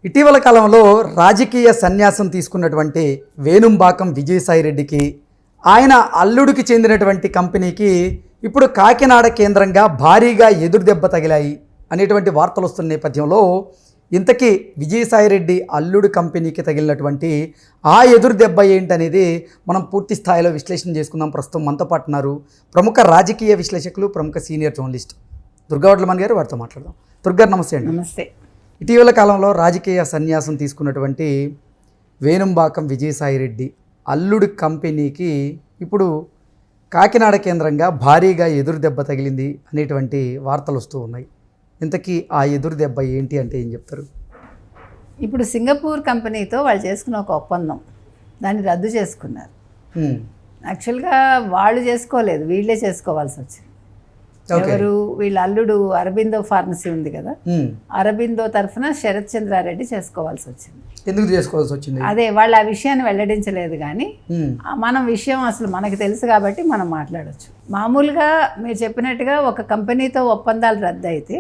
ఇటీవల కాలంలో రాజకీయ సన్యాసం తీసుకున్నటువంటి వేణుంబాకం విజయసాయిరెడ్డికి ఆయన అల్లుడికి చెందినటువంటి కంపెనీకి ఇప్పుడు కాకినాడ కేంద్రంగా భారీగా ఎదురుదెబ్బ తగిలాయి అనేటువంటి వార్తలు వస్తున్న నేపథ్యంలో ఇంతకీ విజయసాయిరెడ్డి అల్లుడు కంపెనీకి తగిలినటువంటి ఆ ఎదురుదెబ్బ ఏంటనేది మనం పూర్తి స్థాయిలో విశ్లేషణ చేసుకుందాం. ప్రస్తుతం మనతో పాటు ఉన్నారు ప్రముఖ రాజకీయ విశ్లేషకులు, ప్రముఖ సీనియర్ జర్నలిస్ట్ దుర్గావడ్లమణి గారు. వారితో మాట్లాడదాం. దుర్గారు నమస్తే అండి. నమస్తే. ఇటీవల కాలంలో రాజకీయ సన్యాసం తీసుకున్నటువంటి వేణుంబాకం విజయసాయిరెడ్డి అల్లుడు కంపెనీకి ఇప్పుడు కాకినాడ కేంద్రంగా భారీగా ఎదురుదెబ్బ తగిలింది అనేటువంటి వార్తలు వస్తూ ఉన్నాయి. ఇంతకీ ఆ ఎదురుదెబ్బ ఏంటి అంటే ఏం చెప్తారు? ఇప్పుడు సింగపూర్ కంపెనీతో వాళ్ళు చేసుకున్న ఒక ఒప్పందం, దాన్ని రద్దు చేసుకున్నారు. యాక్చువల్గా వాళ్ళు చేసుకోలేదు, వీళ్ళే చేసుకోవాల్సి వచ్చింది. ఎవరు? వీళ్ళ అల్లుడు అరబిందో ఫార్మసీ ఉంది కదా, అరబిందో తరఫున శరత్ చంద్రారెడ్డి చేసుకోవాల్సి వచ్చింది. ఎందుకు చేసుకోవాల్సి వచ్చింది? అదే వాళ్ళు ఆ విషయాన్ని వెల్లడించలేదు, కానీ మనం విషయం అసలు మనకు తెలుసు కాబట్టి మనం మాట్లాడొచ్చు. మామూలుగా మీరు చెప్పినట్టుగా ఒక కంపెనీతో ఒప్పందాలు రద్దు అయితే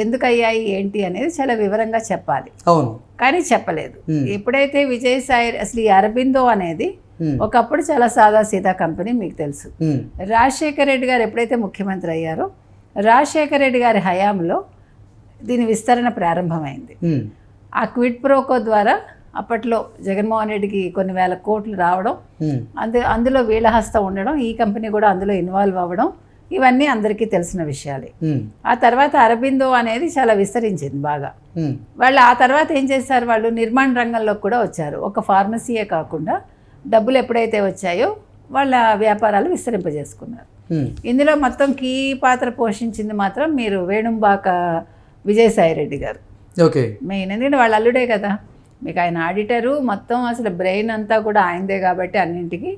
ఎందుకు అయ్యాయి ఏంటి అనేది చాలా వివరంగా చెప్పాలి. అవును, కానీ చెప్పలేదు. ఎప్పుడైతే విజయసాయి అసలు ఈ అరబిందో అనేది ఒకప్పుడు చాలా సాదాసీదా కంపెనీ, మీకు తెలుసు. రాజశేఖర రెడ్డి గారు ఎప్పుడైతే ముఖ్యమంత్రి అయ్యారో రాజశేఖర రెడ్డి గారి హయాంలో దీని విస్తరణ ప్రారంభమైంది. ఆ క్విడ్ ప్రోకో ద్వారా అప్పట్లో జగన్మోహన్ రెడ్డికి కొన్ని వేల కోట్లు రావడం, అందులో వీళ్ళ హస్తం ఉండడం, ఈ కంపెనీ కూడా అందులో ఇన్వాల్వ్ అవ్వడం, ఇవన్నీ అందరికీ తెలిసిన విషయాలే. ఆ తర్వాత అరబిందో అనేది చాలా విస్తరించింది బాగా. వాళ్ళు ఆ తర్వాత ఏం చేశారు, వాళ్ళు నిర్మాణ రంగంలో కూడా వచ్చారు. ఒక ఫార్మసీయే కాకుండా డబ్బులు ఎప్పుడైతే వచ్చాయో వాళ్ళ వ్యాపారాలు విస్తరింపజేసుకున్నారు. ఇందులో మొత్తం కీ పాత్ర పోషించింది మాత్రం మీరు వేణుంబాక విజయసాయిరెడ్డి గారు. ఓకే, మెయిన్ ఎందుకంటే వాళ్ళ అల్లుడే కదా, మీకు ఆయన ఆడిటరు, మొత్తం అసలు బ్రెయిన్ అంతా కూడా ఆయనదే కాబట్టి అన్నింటికి,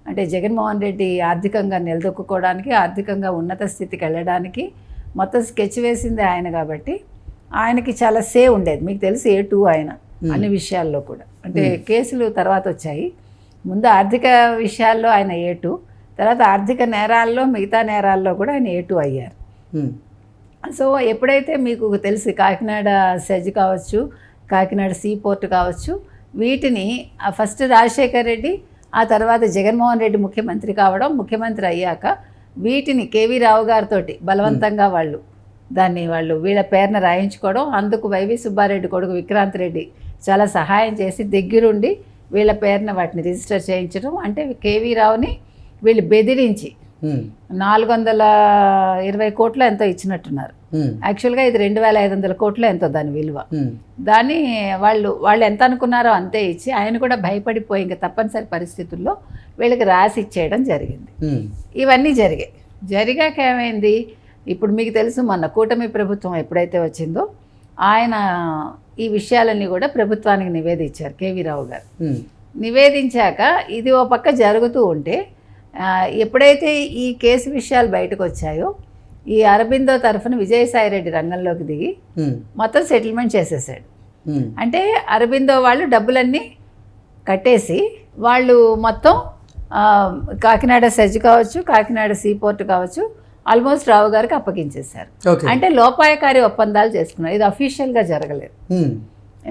అంటే జగన్మోహన్ రెడ్డి ఆర్థికంగా నిలదొక్కుకోవడానికి, ఆర్థికంగా ఉన్నత స్థితికి వెళ్ళడానికి మొత్తం స్కెచ్ వేసింది ఆయన కాబట్టి ఆయనకి చాలా ఉండేది. మీకు తెలిసి A2 ఆయన అన్ని విషయాల్లో కూడా, అంటే కేసులు తర్వాత వచ్చాయి. ముందు ఆర్థిక విషయాల్లో ఆయన A2, తర్వాత ఆర్థిక నేరాల్లో మిగతా నేరాల్లో కూడా ఆయన A2 అయ్యారు. సో ఎప్పుడైతే మీకు తెలిసి కాకినాడ సెజ్ కావచ్చు, కాకినాడ సీ పోర్ట్ కావచ్చు, వీటిని ఫస్ట్ రాజశేఖర్ రెడ్డి, ఆ తర్వాత జగన్మోహన్ రెడ్డి ముఖ్యమంత్రి కావడం, ముఖ్యమంత్రి అయ్యాక వీటిని కేవీ రావు గారితో బలవంతంగా వాళ్ళు వీళ్ళ పేరున రాయించుకోవడం, అందుకు వైవి సుబ్బారెడ్డి కొడుకు విక్రాంత్ రెడ్డి చాలా సహాయం చేసి దగ్గరుండి వీళ్ళ పేరున వాటిని రిజిస్టర్ చేయించడం. అంటే కేవీ రావుని వీళ్ళు బెదిరించి 420 కోట్లు ఎంతో ఇచ్చినట్టున్నారు. యాక్చువల్గా ఇది 2500 కోట్లు ఎంతో దాని విలువ. దాన్ని వాళ్ళు ఎంత అనుకున్నారో అంతే ఇచ్చి, ఆయన కూడా భయపడిపోయి ఇంకా తప్పనిసరి పరిస్థితుల్లో వీళ్ళకి రాసి ఇచ్చేయడం జరిగింది. ఇవన్నీ జరిగాక ఏమైంది, ఇప్పుడు మీకు తెలుసు మొన్న కూటమి ప్రభుత్వం ఎప్పుడైతే వచ్చిందో ఆయన ఈ విషయాలన్నీ కూడా ప్రభుత్వానికి నివేదించారు కేవీ రావు గారు. నివేదించాక ఇది ఓ పక్క జరుగుతూ ఉంటే ఎప్పుడైతే ఈ కేసు విషయాలు బయటకు వచ్చాయో ఈ అరబిందో తరఫున విజయసాయిరెడ్డి రంగంలోకి దిగి మొత్తం సెటిల్మెంట్ చేసేసాడు. అంటే అరబిందో వాళ్ళు డబ్బులన్నీ కట్టేసి వాళ్ళు మొత్తం కాకినాడ సెజ్ కావచ్చు, కాకినాడ సీ పోర్ట్ కావచ్చు, ఆల్మోస్ట్ రావు గారికి అప్పగించేశారు. అంటే లోపాయకారి ఒప్పందాలు చేసుకున్నారు. ఇది అఫీషియల్గా జరగలేదు.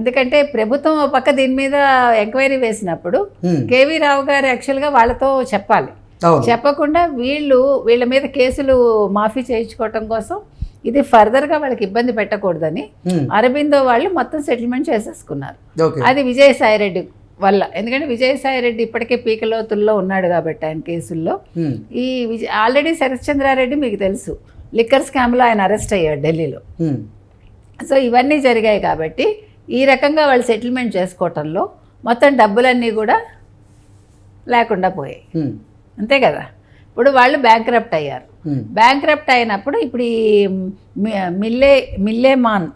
ఎందుకంటే ప్రభుత్వం ఒక పక్క దీని మీద ఎంక్వైరీ వేసినప్పుడు కేవీ రావు గారు యాక్చువల్గా వాళ్ళతో చెప్పాలి. చెప్పకుండా వీళ్ళ మీద కేసులు మాఫీ చేయించుకోవటం కోసం, ఇది ఫర్దర్గా వాళ్ళకి ఇబ్బంది పెట్టకూడదని అరబిందో వాళ్ళు మొత్తం సెటిల్మెంట్ చేసేసుకున్నారు. అది విజయసాయిరెడ్డి వల్ల. ఎందుకంటే విజయసాయిరెడ్డి ఇప్పటికే పీకలోతుల్లో ఉన్నాడు కాబట్టి ఆయన కేసుల్లో. ఈ ఆల్రెడీ శరత్ చంద్రారెడ్డి మీకు తెలుసు లిక్కర్ స్కామ్లో ఆయన అరెస్ట్ అయ్యాడు ఢిల్లీలో. సో ఇవన్నీ జరిగాయి కాబట్టి ఈ రకంగా వాళ్ళు సెటిల్మెంట్ చేసుకోవటంలో మొత్తం డబ్బులన్నీ కూడా లేకుండా పోయాయి. అంతే కదా. ఇప్పుడు వాళ్ళు బ్యాంక్రప్ట్ అయ్యారు. బ్యాంక్రప్ట్ అయినప్పుడు ఇప్పుడు ఈ మిల్లేమాన్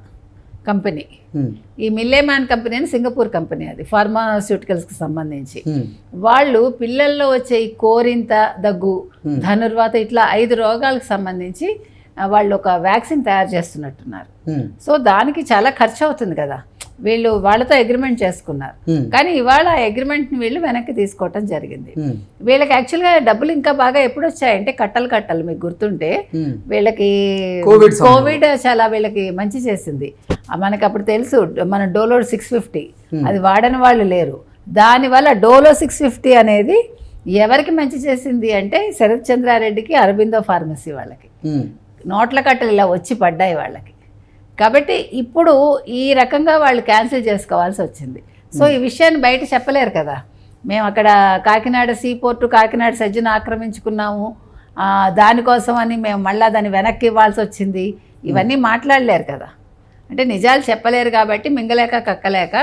కంపెనీ, ఈ మిల్లేమాన్ కంపెనీ అని సింగపూర్ కంపెనీ, అది ఫార్మాస్యూటికల్స్కి సంబంధించి, వాళ్ళు పిల్లల్లో వచ్చే ఈ కోరింత, దగ్గు, ధనుర్వాత ఇట్లా 5 రోగాలకు సంబంధించి వాళ్ళు ఒక వ్యాక్సిన్ తయారు చేస్తున్నట్టున్నారు. సో దానికి చాలా ఖర్చు అవుతుంది కదా, వీళ్ళు వాళ్ళతో అగ్రిమెంట్ చేసుకున్నారు. కానీ ఇవాళ ఆ అగ్రిమెంట్ని వీళ్ళు వెనక్కి తీసుకోవటం జరిగింది. వీళ్ళకి యాక్చువల్గా డబ్బులు ఇంకా బాగా ఎప్పుడు వచ్చాయంటే కట్టలు మీకు గుర్తుంటే వీళ్ళకి కోవిడ్ చాలా వీళ్ళకి మంచి చేసింది. మనకు అప్పుడు తెలుసు మన డోలో 650 అది వాడని వాళ్ళు లేరు. దానివల్ల డోలో 650 అనేది ఎవరికి మంచి చేసింది అంటే శరత్ చంద్రారెడ్డికి, అరబిందో ఫార్మసీ వాళ్ళకి నోట్ల కట్టలు ఇలా వచ్చి పడ్డాయి వాళ్ళకి. కాబట్టి ఇప్పుడు ఈ రకంగా వాళ్ళు క్యాన్సిల్ చేసుకోవాల్సి వచ్చింది. సో ఈ విషయాన్ని బయట చెప్పలేరు కదా. మేము అక్కడ కాకినాడ సీపోర్టు, కాకినాడ సజ్జను ఆక్రమించుకున్నాము, దానికోసం అని మేము మళ్ళీ దాన్ని వెనక్కి ఇవ్వాల్సి వచ్చింది, ఇవన్నీ మాట్లాడలేరు కదా. అంటే నిజాలు చెప్పలేరు కాబట్టి మింగలేక కక్కలేక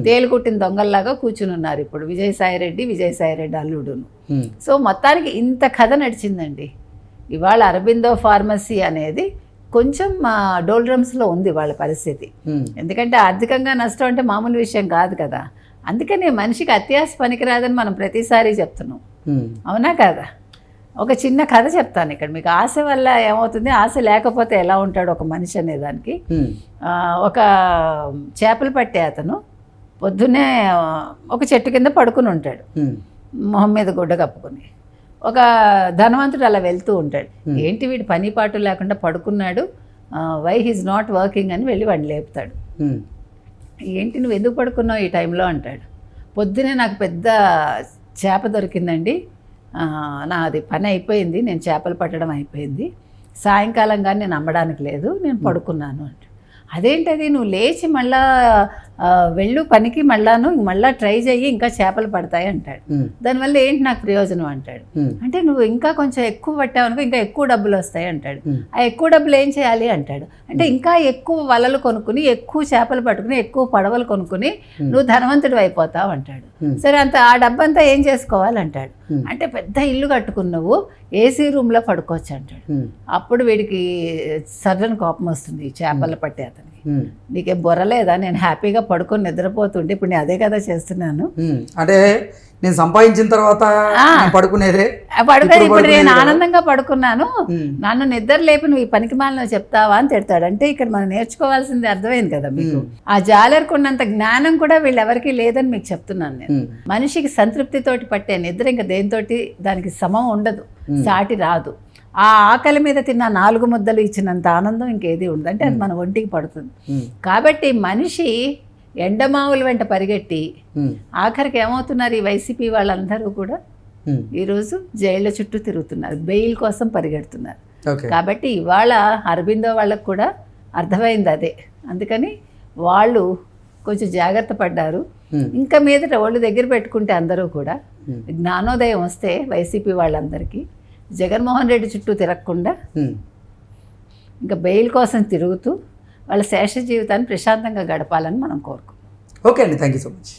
తేలుకుట్టిన దొంగల్లాగా కూర్చుని ఉన్నారు ఇప్పుడు విజయసాయిరెడ్డి అల్లుడును. సో మొత్తానికి ఇంత కథ నడిచిందండి. ఇవాళ అరబిందో ఫార్మసీ అనేది కొంచెం డోల్డ్రమ్స్లో ఉంది వాళ్ళ పరిస్థితి. ఎందుకంటే ఆర్థికంగా నష్టం అంటే మామూలు విషయం కాదు కదా. అందుకని మనిషికి అత్యాశ పనికిరాదని మనం ప్రతిసారి చెప్తున్నాం, అవునా కదా. ఒక చిన్న కథ చెప్తాను ఇక్కడ మీకు. ఆశ వల్ల ఏమవుతుంది, ఆశ లేకపోతే ఎలా ఉంటాడు ఒక మనిషి అనే దానికి. ఒక చేపలు పట్టే అతను పొద్దున్నే ఒక చెట్టు కింద పడుకుని ఉంటాడు, మొహం మీద గుడ్డ కప్పుకొని. ఒక ధనవంతుడు అలా వెళ్తూ ఉంటాడు, ఏంటి వీడు పని పాటు లేకుండా పడుకున్నాడు, వై హీజ్ నాట్ వర్కింగ్ అని వెళ్ళి వాడిని లేపుతాడు. ఏంటి నువ్వు ఎందుకు పడుకున్నావు ఈ టైంలో అంటాడు. పొద్దునే నాకు పెద్ద చేప దొరికిందండి, నాది పని అయిపోయింది, నేను చేపలు పట్టడం అయిపోయింది, సాయంకాలం కానీ నేను అమ్మడానికి లేదు, నేను పడుకున్నాను అంటాడు. అదేంటది, నువ్వు లేచి మళ్ళా వెళ్ళు పనికి, మళ్ళా ట్రై చెయ్యి, ఇంకా చేపలు పడతాయి అంటాడు. దానివల్ల ఏంటి నాకు ప్రయోజనం అంటాడు. అంటే నువ్వు ఇంకా కొంచెం ఎక్కువ పట్టావు అనుకో ఇంకా ఎక్కువ డబ్బులు వస్తాయి అంటాడు. ఆ ఎక్కువ డబ్బులు ఏం చేయాలి అంటాడు. అంటే ఇంకా ఎక్కువ వలలు కొనుక్కుని, ఎక్కువ చేపలు పట్టుకుని, ఎక్కువ పడవలు కొనుక్కుని నువ్వు ధనవంతుడు అయిపోతావు అంటాడు. సరే ఆ డబ్బంతా ఏం చేసుకోవాలంటాడు. అంటే పెద్ద ఇల్లు కట్టుకున్నావు, ఏసీ రూమ్లో పడుకోవచ్చు అంటాడు. అప్పుడు వీడికి సడన్ కోపం వస్తుంది చేపలు పట్టే అతనికి. నీకే బొర్రలేదా, నేను హ్యాపీగా పడుకొని నిద్రపోతుంటే ఇప్పుడు నేను అదే కదా చేస్తున్నాను. అంటే నేను సంపాదించిన తర్వాత పడుకునేదే ఇప్పుడు నేను ఆనందంగా పడుకున్నాను, నన్ను నిద్ర లేపి నువ్వు ఈ పనికి మాలను చెప్తావా అని తిడతాడు. అంటే ఇక్కడ మనం నేర్చుకోవాల్సింది అర్థమైంది కదా మీకు. ఆ జాలర్కున్నంత జ్ఞానం కూడా వీళ్ళెవరికి లేదని మీకు చెప్తున్నాను నేను. మనిషికి సంతృప్తితోటి పట్టే నిద్ర ఇంకా దేనితోటి దానికి సమం ఉండదు, సాటి రాదు. ఆ ఆకలి మీద తిన్న 4 ముద్దలు ఇచ్చినంత ఆనందం ఇంకేది ఉండదు. అంటే అది మన ఒంటికి పడుతుంది. కాబట్టి మనిషి ఎండమావుల వెంట పరిగెట్టి ఆఖరికి ఏమవుతున్నారు, ఈ వైసీపీ వాళ్ళందరూ కూడా ఈరోజు జైళ్ళ చుట్టూ తిరుగుతున్నారు, బెయిల్ కోసం పరిగెడుతున్నారు. కాబట్టి ఇవాళ అరబిందో వాళ్ళకు కూడా అర్థమైంది అదే. అందుకని వాళ్ళు కొంచెం జాగ్రత్త పడ్డారు. ఇంకా మీదట ఒళ్ళు దగ్గర పెట్టుకుంటే అందరూ కూడా జ్ఞానోదయం వస్తే వైసీపీ వాళ్ళందరికీ జగన్మోహన్ రెడ్డి చుట్టూ తిరగకుండా ఇంకా బెయిల్ కోసం తిరుగుతూ వాళ్ళ శేష జీవితాన్ని ప్రశాంతంగా గడపాలని మనం కోరుకుంటాం. ఓకే అండి, థ్యాంక్ యూ సో మచ్.